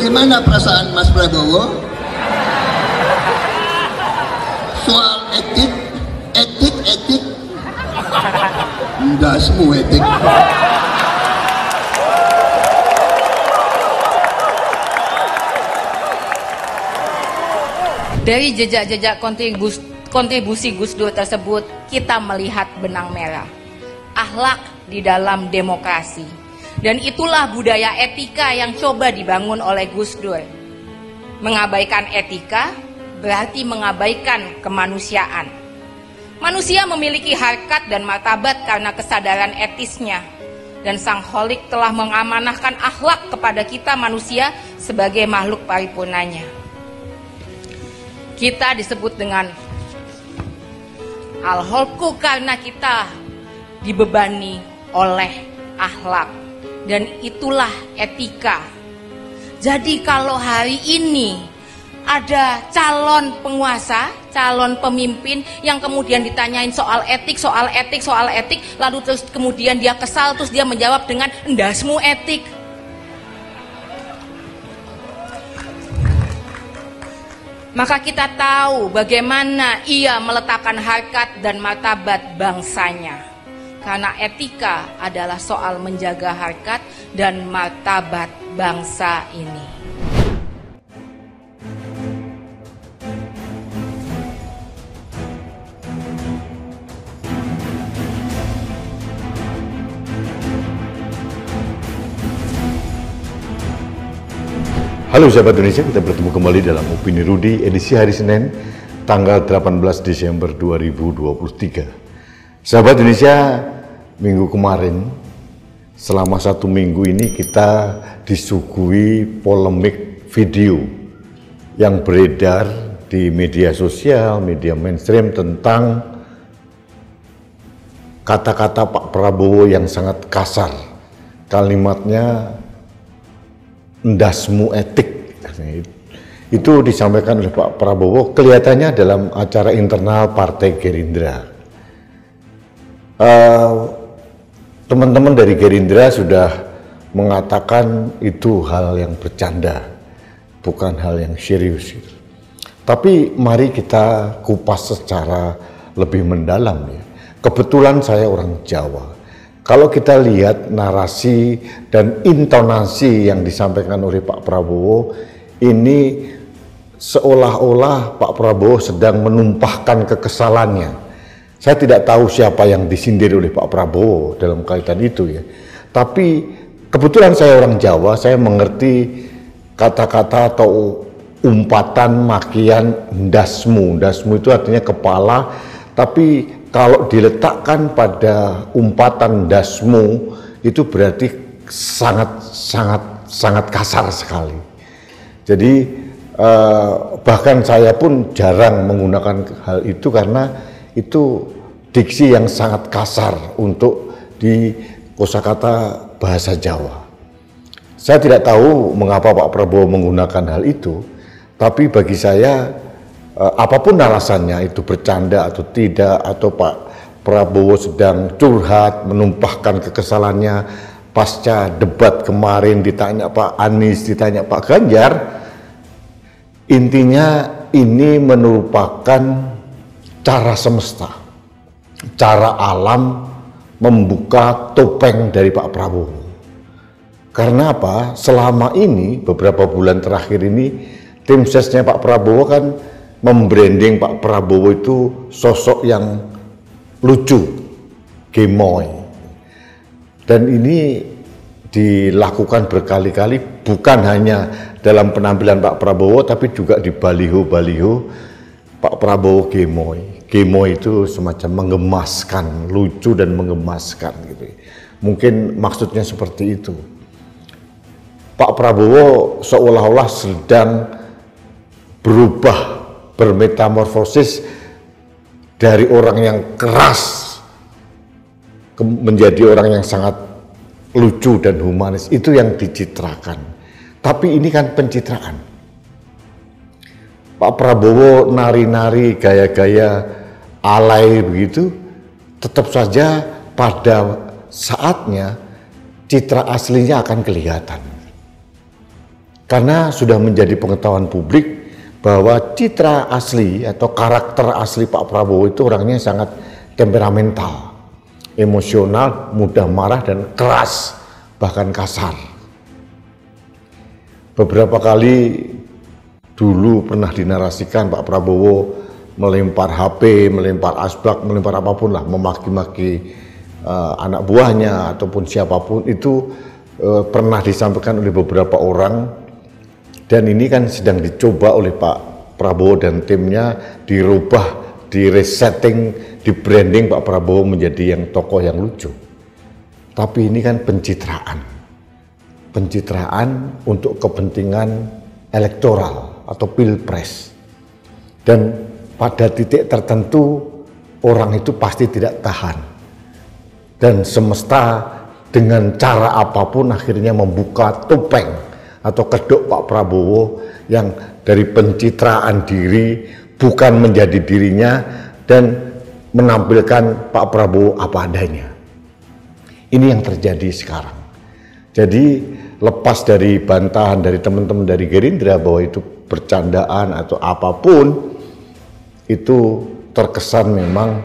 Bagaimana perasaan Mas Prabowo soal etik? Enggak semua etik. Dari jejak-jejak kontribusi Gus Dur tersebut, kita melihat benang merah akhlak di dalam demokrasi. Dan itulah budaya etika yang coba dibangun oleh Gus Dur. Mengabaikan etika berarti mengabaikan kemanusiaan. Manusia memiliki harkat dan martabat karena kesadaran etisnya. Dan Sang Kholik telah mengamanahkan akhlak kepada kita manusia sebagai makhluk paripurnanya. Kita disebut dengan al-kholqu karena kita dibebani oleh akhlak. Dan itulah etika. Jadi kalau hari ini ada calon penguasa, calon pemimpin yang kemudian ditanyain soal etik, lalu terus kemudian dia kesal, terus dia menjawab dengan endasmu etik. Maka kita tahu bagaimana ia meletakkan harkat dan martabat bangsanya. Karena etika adalah soal menjaga harkat dan martabat bangsa ini. Halo sahabat Indonesia, kita bertemu kembali dalam Opini Rudi edisi hari Senin tanggal 18 Desember 2023. Sahabat Indonesia, minggu kemarin selama 1 minggu ini kita disuguhi polemik video yang beredar di media sosial, media mainstream tentang kata-kata Pak Prabowo yang sangat kasar. Kalimatnya endasmu etik. Itu disampaikan oleh Pak Prabowo kelihatannya dalam acara internal Partai Gerindra. Teman-teman dari Gerindra sudah mengatakan itu hal yang bercanda, bukan hal yang serius. Tapi mari kita kupas secara lebih mendalam ya. Kebetulan saya orang Jawa. Kalau kita lihat narasi dan intonasi yang disampaikan oleh Pak Prabowo, ini seolah-olah Pak Prabowo sedang menumpahkan kekesalannya. Saya tidak tahu siapa yang disindir oleh Pak Prabowo dalam kaitan itu ya. Tapi kebetulan saya orang Jawa, saya mengerti kata-kata atau umpatan makian ndasmu. Ndasmu itu artinya kepala, tapi kalau diletakkan pada umpatan ndasmu itu berarti sangat kasar sekali. Jadi bahkan saya pun jarang menggunakan hal itu karena itu diksi yang sangat kasar untuk di kosakata bahasa Jawa. Saya tidak tahu mengapa Pak Prabowo menggunakan hal itu, tapi bagi saya apapun alasannya, itu bercanda atau tidak, atau Pak Prabowo sedang curhat, menumpahkan kekesalannya pasca debat kemarin, ditanya Pak Anies, ditanya Pak Ganjar, intinya ini merupakan cara semesta, cara alam membuka topeng dari Pak Prabowo. Karena apa? Selama ini, beberapa bulan terakhir ini, tim sesnya Pak Prabowo kan membranding Pak Prabowo itu sosok yang lucu, gemoy. Dan ini dilakukan berkali-kali, bukan hanya dalam penampilan Pak Prabowo, tapi juga di baliho-baliho Pak Prabowo gemoy. Gemoy itu semacam menggemaskan, lucu dan menggemaskan gitu. Mungkin maksudnya seperti itu. Pak Prabowo seolah-olah sedang berubah, bermetamorfosis dari orang yang keras menjadi orang yang sangat lucu dan humanis. Itu yang dicitrakan. Tapi ini kan pencitraan. Pak Prabowo nari-nari gaya-gaya alay begitu, tetap saja pada saatnya citra aslinya akan kelihatan. Karena sudah menjadi pengetahuan publik bahwa citra asli atau karakter asli Pak Prabowo itu orangnya sangat temperamental, emosional, mudah marah dan keras, bahkan kasar. Beberapa kali dulu pernah dinarasikan Pak Prabowo melempar HP, melempar asbak, melempar apapun lah, memaki-maki anak buahnya ataupun siapapun itu pernah disampaikan oleh beberapa orang. Dan ini kan sedang dicoba oleh Pak Prabowo dan timnya, dirubah, di-resetting, di-branding Pak Prabowo menjadi yang tokoh yang lucu. Tapi ini kan pencitraan. Pencitraan untuk kepentingan elektoral atau pilpres. Dan pada titik tertentu orang itu pasti tidak tahan. Dan semesta dengan cara apapun akhirnya membuka topeng atau kedok Pak Prabowo yang dari pencitraan diri bukan menjadi dirinya dan menampilkan Pak Prabowo apa adanya. Ini yang terjadi sekarang. Jadi lepas dari bantahan dari teman-teman dari Gerindra bahwa itu bercandaan atau apapun, itu terkesan memang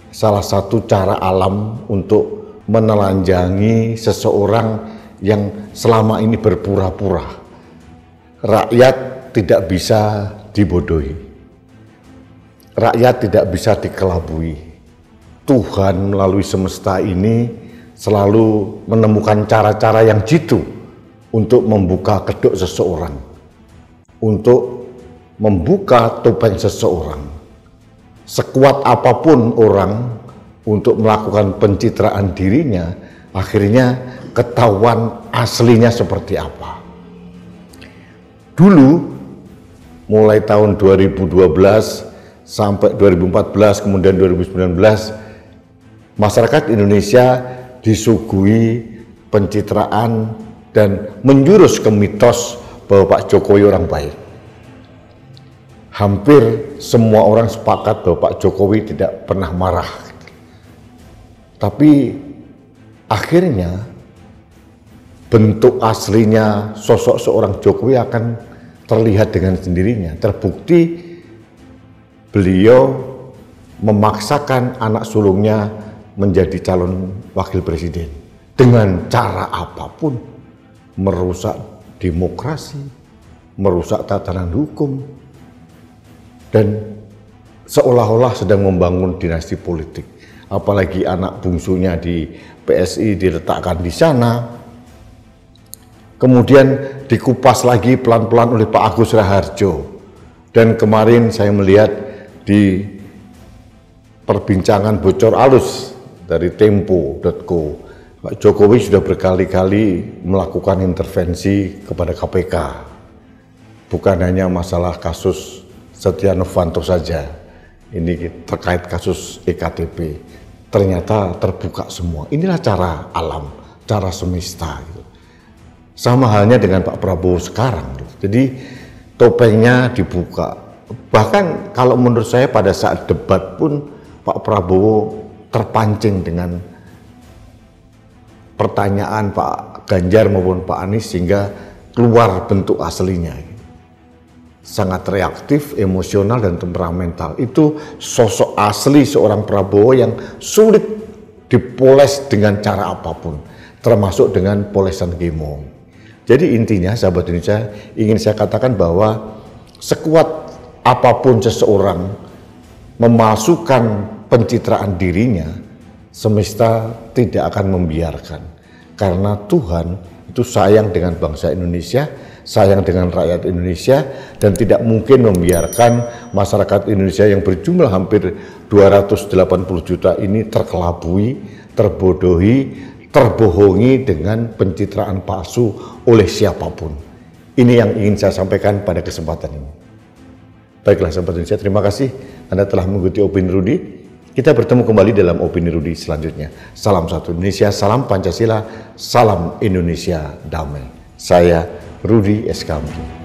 salah satu cara alam untuk menelanjangi seseorang yang selama ini berpura-pura. Rakyat tidak bisa dibodohi. Rakyat tidak bisa dikelabui. Tuhan melalui semesta ini selalu menemukan cara-cara yang jitu untuk membuka kedok seseorang, untuk membuka topeng seseorang. Sekuat apapun orang untuk melakukan pencitraan dirinya, akhirnya ketahuan aslinya seperti apa. Dulu mulai tahun 2012 sampai 2014 kemudian 2019 masyarakat Indonesia disuguhi pencitraan dan menjurus ke mitos bahwa Pak Jokowi orang baik. Hampir semua orang sepakat bahwa Pak Jokowi tidak pernah marah. Tapi akhirnya bentuk aslinya sosok seorang Jokowi akan terlihat dengan sendirinya. Terbukti beliau memaksakan anak sulungnya menjadi calon wakil presiden dengan cara apapun, merusak demokrasi, merusak tatanan hukum, dan seolah-olah sedang membangun dinasti politik. Apalagi anak bungsunya di PSI diletakkan di sana. Kemudian dikupas lagi pelan-pelan oleh Pak Agus Raharjo. Dan kemarin saya melihat di perbincangan bocor alus dari Tempo.co, Pak Jokowi sudah berkali-kali melakukan intervensi kepada KPK. Bukan hanya masalah kasus Setia Novanto saja, ini terkait kasus EKTP. Ternyata terbuka semua. Inilah cara alam, cara semesta. Gitu. Sama halnya dengan Pak Prabowo sekarang. Gitu. Jadi topengnya dibuka. Bahkan kalau menurut saya pada saat debat pun Pak Prabowo terpancing dengan pertanyaan Pak Ganjar maupun Pak Anies sehingga keluar bentuk aslinya. Sangat reaktif, emosional, dan temperamental. Itu sosok asli seorang Prabowo yang sulit dipoles dengan cara apapun, termasuk dengan polesan kemo. Jadi intinya sahabat Indonesia, ingin saya katakan bahwa sekuat apapun seseorang memasukkan pencitraan dirinya, semesta tidak akan membiarkan. Karena Tuhan itu sayang dengan bangsa Indonesia, sayang dengan rakyat Indonesia, dan tidak mungkin membiarkan masyarakat Indonesia yang berjumlah hampir 280 juta ini terkelabui, terbodohi, terbohongi dengan pencitraan palsu oleh siapapun. Ini yang ingin saya sampaikan pada kesempatan ini. Baiklah sahabat Indonesia, terima kasih Anda telah mengikuti Opini Rudi. Kita bertemu kembali dalam Opini Rudi selanjutnya. Salam satu Indonesia, salam Pancasila, salam Indonesia damai. Saya Rudi S. Kamri.